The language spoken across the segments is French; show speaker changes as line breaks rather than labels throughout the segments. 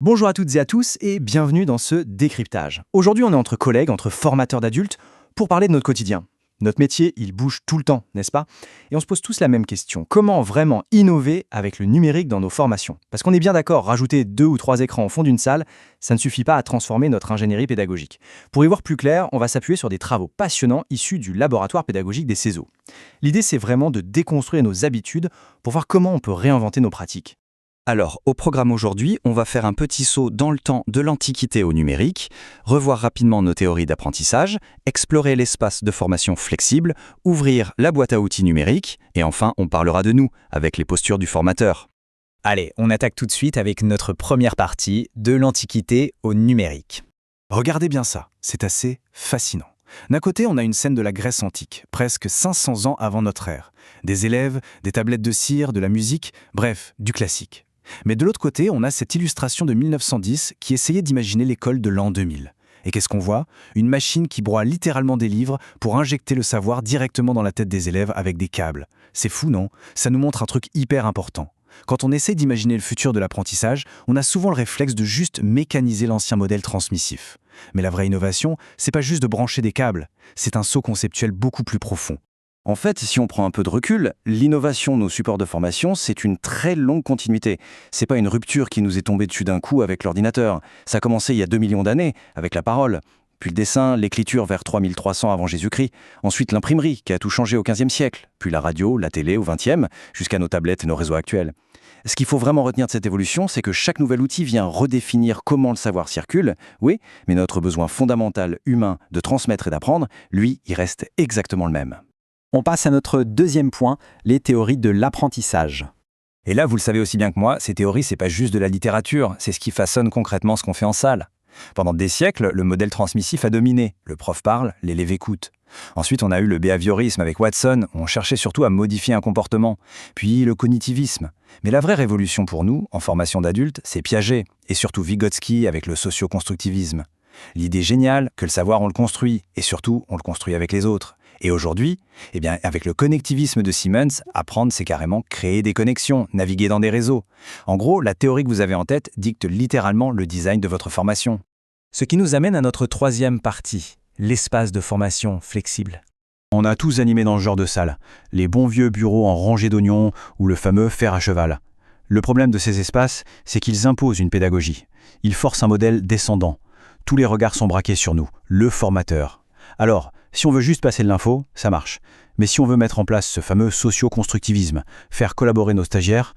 Bonjour à toutes et à tous et bienvenue dans ce décryptage. Aujourd'hui, on est entre collègues, entre formateurs d'adultes, pour parler de notre quotidien. Notre métier, il bouge tout le temps, n'est-ce pas? Et on se pose tous la même question. Comment vraiment innover avec le numérique dans nos formations? Parce qu'on est bien d'accord, rajouter 2 ou 3 écrans au fond d'une salle, ça ne suffit pas à transformer notre ingénierie pédagogique. Pour y voir plus clair, on va s'appuyer sur des travaux passionnants issus du laboratoire pédagogique des CESO. L'idée, c'est vraiment de déconstruire nos habitudes pour voir comment on peut réinventer nos pratiques.
Alors, au programme aujourd'hui, on va faire un petit saut dans le temps de l'Antiquité au numérique, revoir rapidement nos théories d'apprentissage, explorer l'espace de formation flexible, ouvrir la boîte à outils numérique, et enfin, on parlera de nous, avec les postures du formateur.
Allez, on attaque tout de suite avec notre première partie, de l'Antiquité au numérique.
Regardez bien ça, c'est assez fascinant. D'un côté, on a une scène de la Grèce antique, presque 500 ans avant notre ère. Des élèves, des tablettes de cire, de la musique, bref, du classique. Mais de l'autre côté, on a cette illustration de 1910 qui essayait d'imaginer l'école de l'an 2000. Et qu'est-ce qu'on voit? Une machine qui broie littéralement des livres pour injecter le savoir directement dans la tête des élèves avec des câbles. C'est fou, non? Ça nous montre un truc hyper important. Quand on essaie d'imaginer le futur de l'apprentissage, on a souvent le réflexe de juste mécaniser l'ancien modèle transmissif. Mais la vraie innovation, c'est pas juste de brancher des câbles, c'est un saut conceptuel beaucoup plus profond.
En fait, si on prend un peu de recul, l'innovation de nos supports de formation, c'est une très longue continuité. C'est pas une rupture qui nous est tombée dessus d'un coup avec l'ordinateur. Ça a commencé il y a 2 millions d'années, avec la parole. Puis le dessin, l'écriture vers 3300 avant Jésus-Christ. Ensuite l'imprimerie, qui a tout changé au XVe siècle. Puis la radio, la télé au XXe, jusqu'à nos tablettes et nos réseaux actuels. Ce qu'il faut vraiment retenir de cette évolution, c'est que chaque nouvel outil vient redéfinir comment le savoir circule, oui, mais notre besoin fondamental humain de transmettre et d'apprendre, lui, il reste exactement le même.
On passe à notre deuxième point, les théories de l'apprentissage.
Et là, vous le savez aussi bien que moi, ces théories, c'est pas juste de la littérature, c'est ce qui façonne concrètement ce qu'on fait en salle. Pendant des siècles, le modèle transmissif a dominé. Le prof parle, l'élève écoute. Ensuite, on a eu le behaviorisme avec Watson, où on cherchait surtout à modifier un comportement. Puis le cognitivisme. Mais la vraie révolution pour nous, en formation d'adultes, c'est Piaget, et surtout Vygotsky avec le socio-constructivisme. L'idée géniale que le savoir, on le construit, et surtout, on le construit avec les autres. Et aujourd'hui, avec le connectivisme de Siemens, apprendre, c'est carrément créer des connexions, naviguer dans des réseaux. En gros, la théorie que vous avez en tête dicte littéralement le design de votre formation.
Ce qui nous amène à notre troisième partie, l'espace de formation flexible.
On a tous animé dans ce genre de salle, les bons vieux bureaux en rangée d'oignons ou le fameux fer à cheval. Le problème de ces espaces, c'est qu'ils imposent une pédagogie. Ils forcent un modèle descendant. Tous les regards sont braqués sur nous, le formateur. Alors, si on veut juste passer de l'info, ça marche. Mais si on veut mettre en place ce fameux socio-constructivisme, faire collaborer nos stagiaires,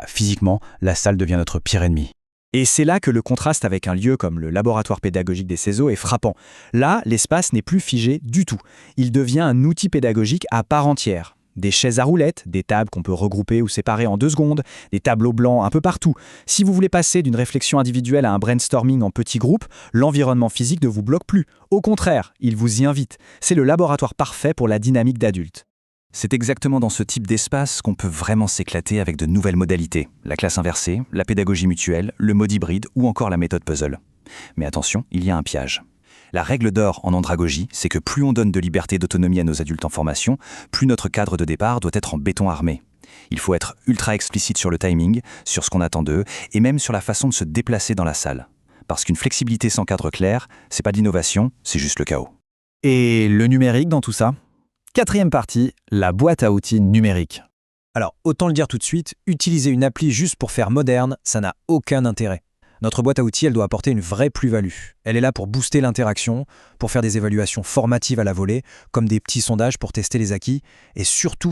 physiquement, la salle devient notre pire ennemi.
Et c'est là que le contraste avec un lieu comme le laboratoire pédagogique des CESO est frappant. Là, l'espace n'est plus figé du tout. Il devient un outil pédagogique à part entière. Des chaises à roulettes, des tables qu'on peut regrouper ou séparer en 2 secondes, des tableaux blancs un peu partout. Si vous voulez passer d'une réflexion individuelle à un brainstorming en petits groupes, l'environnement physique ne vous bloque plus. Au contraire, il vous y invite. C'est le laboratoire parfait pour la dynamique d'adulte.
C'est exactement dans ce type d'espace qu'on peut vraiment s'éclater avec de nouvelles modalités. La classe inversée, la pédagogie mutuelle, le mode hybride ou encore la méthode puzzle. Mais attention, il y a un piège. La règle d'or en andragogie, c'est que plus on donne de liberté et d'autonomie à nos adultes en formation, plus notre cadre de départ doit être en béton armé. Il faut être ultra explicite sur le timing, sur ce qu'on attend d'eux, et même sur la façon de se déplacer dans la salle. Parce qu'une flexibilité sans cadre clair, c'est pas de l'innovation, c'est juste le chaos.
Et le numérique dans tout ça? Quatrième partie, la boîte à outils numérique. Alors, autant le dire tout de suite, utiliser une appli juste pour faire moderne, ça n'a aucun intérêt. Notre boîte à outils, elle doit apporter une vraie plus-value. Elle est là pour booster l'interaction, pour faire des évaluations formatives à la volée, comme des petits sondages pour tester les acquis, et surtout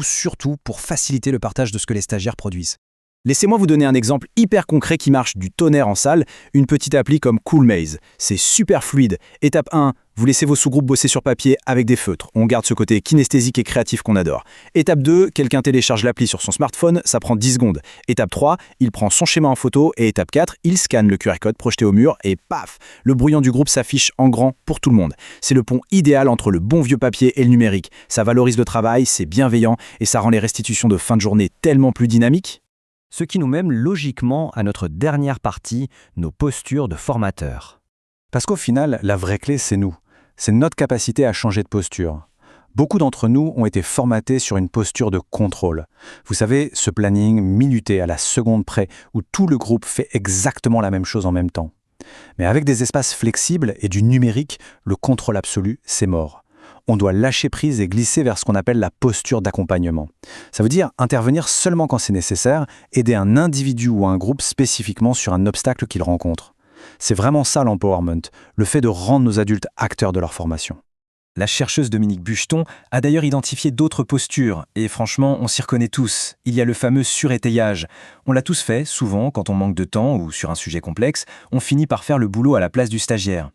pour faciliter le partage de ce que les stagiaires produisent. Laissez-moi vous donner un exemple hyper concret qui marche du tonnerre en salle, une petite appli comme CoolMaze. C'est super fluide. Étape 1, vous laissez vos sous-groupes bosser sur papier avec des feutres. On garde ce côté kinesthésique et créatif qu'on adore. Étape 2, quelqu'un télécharge l'appli sur son smartphone, ça prend 10 secondes. Étape 3, il prend son schéma en photo et étape 4, il scanne le QR code projeté au mur et paf, le brouillon du groupe s'affiche en grand pour tout le monde. C'est le pont idéal entre le bon vieux papier et le numérique. Ça valorise le travail, c'est bienveillant et ça rend les restitutions de fin de journée tellement plus dynamiques.
Ce qui nous mène logiquement à notre dernière partie, nos postures de formateurs.
Parce qu'au final, la vraie clé, c'est nous. C'est notre capacité à changer de posture.
Beaucoup d'entre nous ont été formatés sur une posture de contrôle. Vous savez, ce planning minuté à la seconde près où tout le groupe fait exactement la même chose en même temps. Mais avec des espaces flexibles et du numérique, le contrôle absolu, c'est mort. On doit lâcher prise et glisser vers ce qu'on appelle la posture d'accompagnement. Ça veut dire intervenir seulement quand c'est nécessaire, aider un individu ou un groupe spécifiquement sur un obstacle qu'il rencontre. C'est vraiment ça l'empowerment, le fait de rendre nos adultes acteurs de leur formation.
La chercheuse Dominique Bucheton a d'ailleurs identifié d'autres postures, et franchement, on s'y reconnaît tous. Il y a le fameux surétayage. On l'a tous fait, souvent, quand on manque de temps ou sur un sujet complexe, on finit par faire le boulot à la place du stagiaire.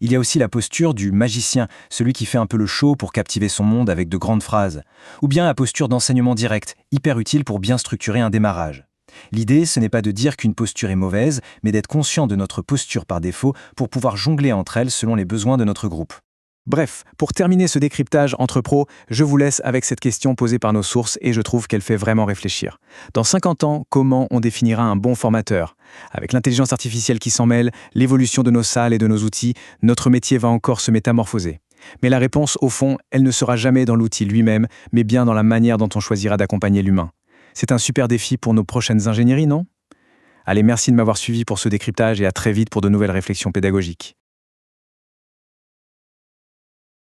Il y a aussi la posture du magicien, celui qui fait un peu le show pour captiver son monde avec de grandes phrases. Ou bien la posture d'enseignement direct, hyper utile pour bien structurer un démarrage. L'idée, ce n'est pas de dire qu'une posture est mauvaise, mais d'être conscient de notre posture par défaut pour pouvoir jongler entre elles selon les besoins de notre groupe.
Bref, pour terminer ce décryptage entre pros, je vous laisse avec cette question posée par nos sources et je trouve qu'elle fait vraiment réfléchir. Dans 50 ans, comment on définira un bon formateur ? Avec l'intelligence artificielle qui s'en mêle, l'évolution de nos salles et de nos outils, notre métier va encore se métamorphoser. Mais la réponse, au fond, elle ne sera jamais dans l'outil lui-même, mais bien dans la manière dont on choisira d'accompagner l'humain. C'est un super défi pour nos prochaines ingénieries, non ? Allez, merci de m'avoir suivi pour ce décryptage et à très vite pour de nouvelles réflexions pédagogiques.